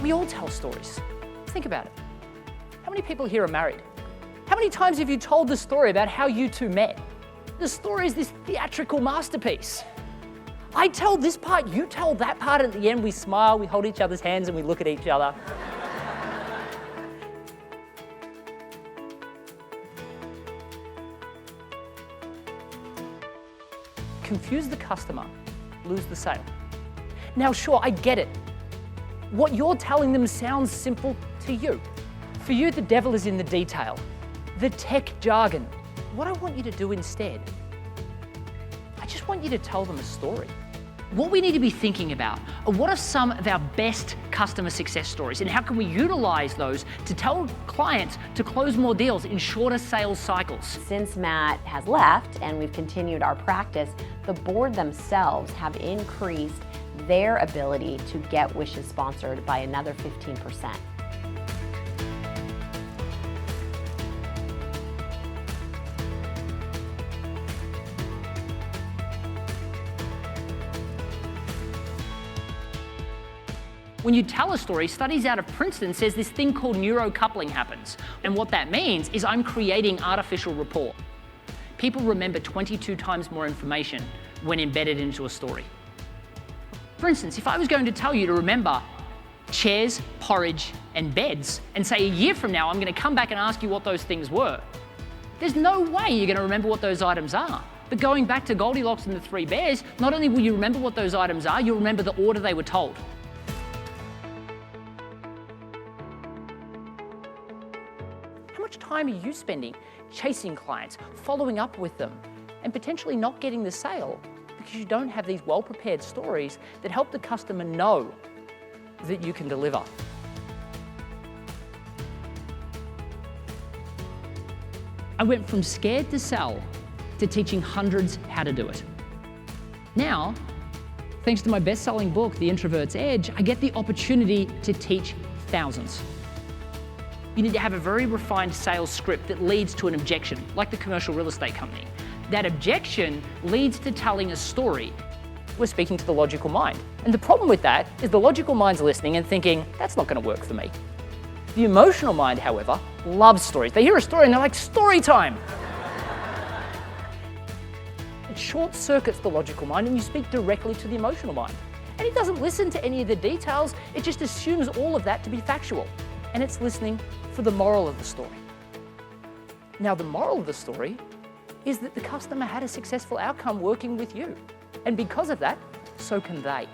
We all tell stories. Think about it. How many people here are married? How many times have you told the story about how you two met? The story is this theatrical masterpiece. I tell this part, you tell that part, and at the end we smile, we hold each other's hands, and we look at each other. Confuse the customer, lose the sale. Now sure, I get it. What you're telling them sounds simple to you. For you, the devil is in the detail, the tech jargon. What I want you to do instead, I just want you to tell them a story. What we need to be thinking about are what are some of our best customer success stories, and how can we utilize those to tell clients to close more deals in shorter sales cycles. Since Matt has left and we've continued our practice, the board themselves have increased their ability to get wishes sponsored by another 15%. When you tell a story, studies out of Princeton says this thing called neurocoupling happens. And what that means is I'm creating artificial rapport. People remember 22 times more information when embedded into a story. For instance, if I was going to tell you to remember chairs, porridge, and beds, and say a year from now I'm going to come back and ask you what those things were, there's no way you're going to remember what those items are. But going back to Goldilocks and the Three Bears, not only will you remember what those items are, you'll remember the order they were told. How much time are you spending chasing clients, following up with them, and potentially not getting the sale because you don't have these well-prepared stories that help the customer know that you can deliver? I went from scared to sell to teaching hundreds how to do it. Now, thanks to my best-selling book, The Introvert's Edge, I get the opportunity to teach thousands. You need to have a very refined sales script that leads to an objection, like the commercial real estate company. That objection leads to telling a story. We're speaking to the logical mind. And the problem with that is the logical mind's listening and thinking, that's not going to work for me. The emotional mind, however, loves stories. They hear a story and they're like, story time. It short circuits the logical mind and you speak directly to the emotional mind. And it doesn't listen to any of the details, it just assumes all of that to be factual. And it's listening for the moral of the story. Now, the moral of the story is that the customer had a successful outcome working with you. And because of that, so can they.